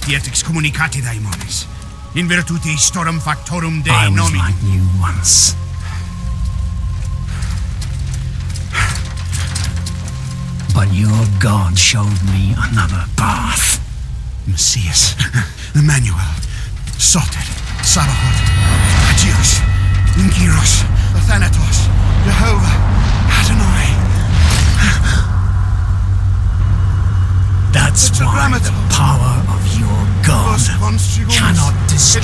diet excommunicati daemones, in virtute storum factorum Dei I was nomini. like you once. But your God showed me another path. Messias, Emmanuel, Soter, Sabaoth, Agios, Inkyros, Athanatos, Jehovah, Adonai. That's why the power of your God cannot destroy.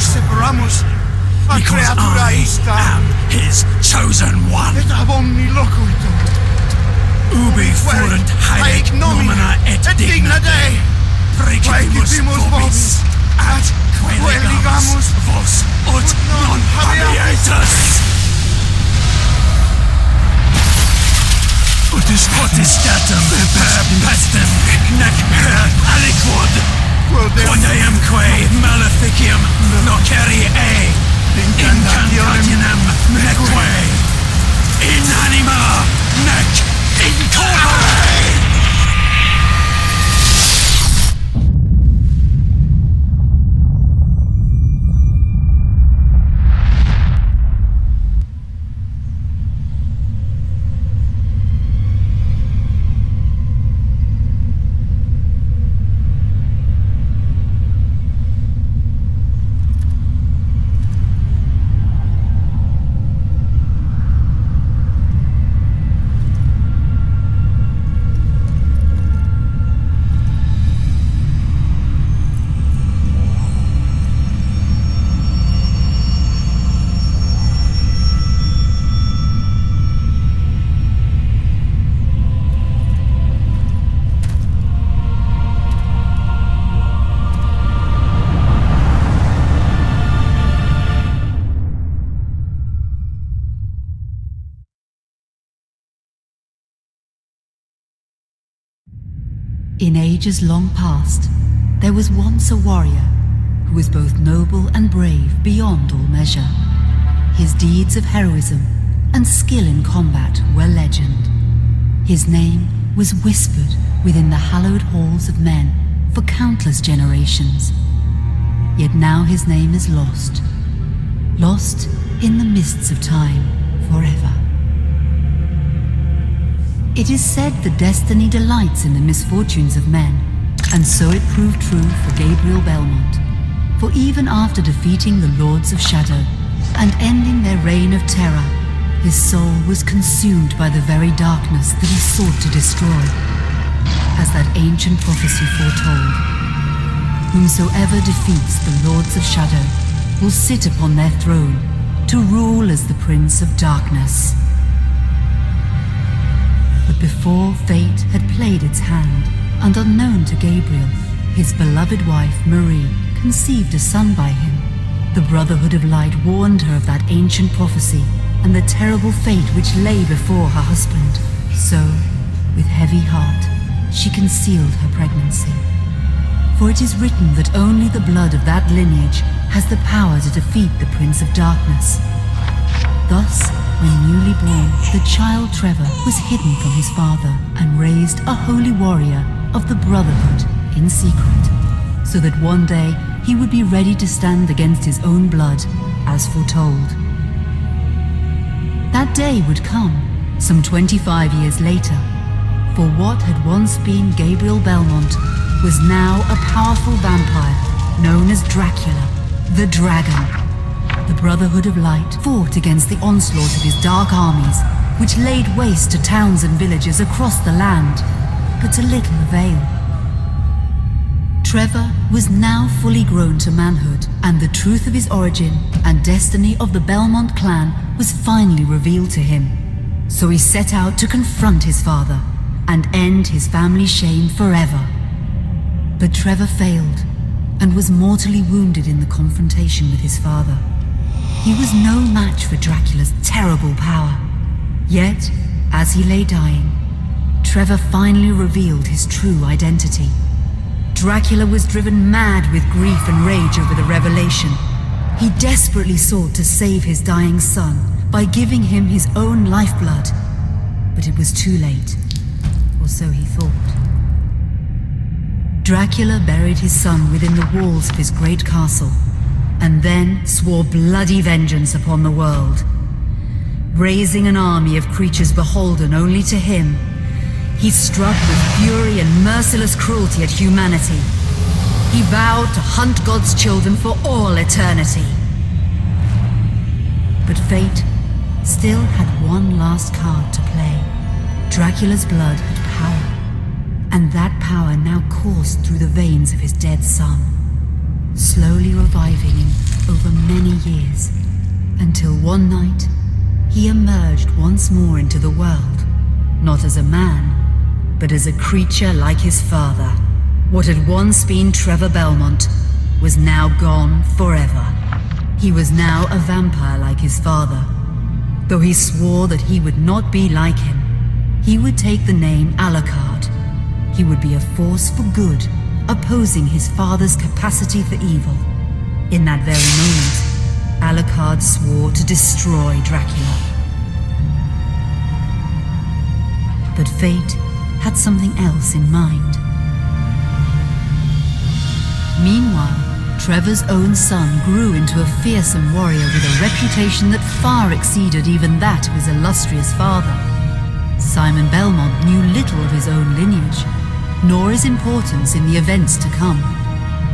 Because I am his chosen one. Ubi fuerunt haec nomina et digna Dei, precipimus vobis, at queligamus vos ut non habietus. Ut potestatem per pestem, nec per aliquod, quondamque maleficium nocere incantationem neque, in anima nec in corpore. In ages long past, there was once a warrior who was both noble and brave beyond all measure. His deeds of heroism and skill in combat were legend. His name was whispered within the hallowed halls of men for countless generations. Yet now his name is lost. Lost in the mists of time forever. It is said that destiny delights in the misfortunes of men, and so it proved true for Gabriel Belmont. For even after defeating the Lords of Shadow and ending their reign of terror, his soul was consumed by the very darkness that he sought to destroy. As that ancient prophecy foretold, whomsoever defeats the Lords of Shadow will sit upon their throne to rule as the Prince of Darkness. But before fate had played its hand, and unknown to Gabriel, his beloved wife Marie conceived a son by him. The Brotherhood of Light warned her of that ancient prophecy and the terrible fate which lay before her husband. So, with heavy heart, she concealed her pregnancy. For it is written that only the blood of that lineage has the power to defeat the Prince of Darkness. Thus, when newly born, the child Trevor was hidden from his father and raised a holy warrior of the Brotherhood in secret, so that one day he would be ready to stand against his own blood, as foretold. That day would come, some 25 years later, for what had once been Gabriel Belmont was now a powerful vampire known as Dracula, the Dragon. The Brotherhood of Light fought against the onslaught of his dark armies, which laid waste to towns and villages across the land, but to little avail. Trevor was now fully grown to manhood, and the truth of his origin and destiny of the Belmont clan was finally revealed to him. So he set out to confront his father and end his family's shame forever. But Trevor failed and was mortally wounded in the confrontation with his father. He was no match for Dracula's terrible power. Yet, as he lay dying, Trevor finally revealed his true identity. Dracula was driven mad with grief and rage over the revelation. He desperately sought to save his dying son by giving him his own lifeblood. But it was too late, or so he thought. Dracula buried his son within the walls of his great castle, and then swore bloody vengeance upon the world. Raising an army of creatures beholden only to him, he struck with fury and merciless cruelty at humanity. He vowed to hunt God's children for all eternity. But fate still had one last card to play. Dracula's blood had power, and that power now coursed through the veins of his dead son, slowly reviving him over many years, until one night he emerged once more into the world, not as a man, but as a creature like his father. What had once been Trevor Belmont was now gone forever. He was now a vampire like his father. Though he swore that he would not be like him, he would take the name Alucard. He would be a force for good, opposing his father's capacity for evil. In that very moment, Alucard swore to destroy Dracula. But fate had something else in mind. Meanwhile, Trevor's own son grew into a fearsome warrior with a reputation that far exceeded even that of his illustrious father. Simon Belmont knew little of his own lineage, nor his importance in the events to come.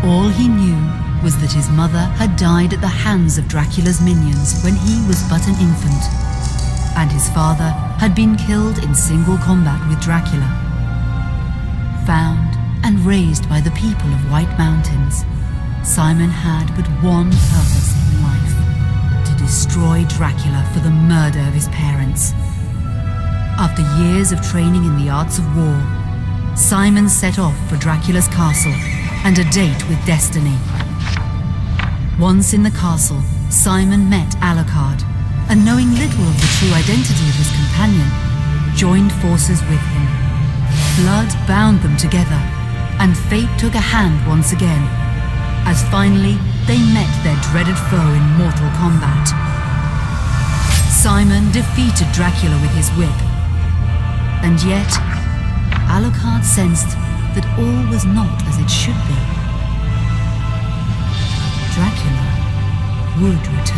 All he knew was that his mother had died at the hands of Dracula's minions when he was but an infant, and his father had been killed in single combat with Dracula. Found and raised by the people of White Mountains, Simon had but one purpose in life: to destroy Dracula for the murder of his parents. After years of training in the arts of war, Simon set off for Dracula's castle and a date with destiny. Once in the castle, Simon met Alucard, and knowing little of the true identity of his companion, joined forces with him. Blood bound them together, and fate took a hand once again, as finally they met their dreaded foe in mortal combat. Simon defeated Dracula with his whip, and yet Alucard sensed that all was not as it should be. Dracula would return.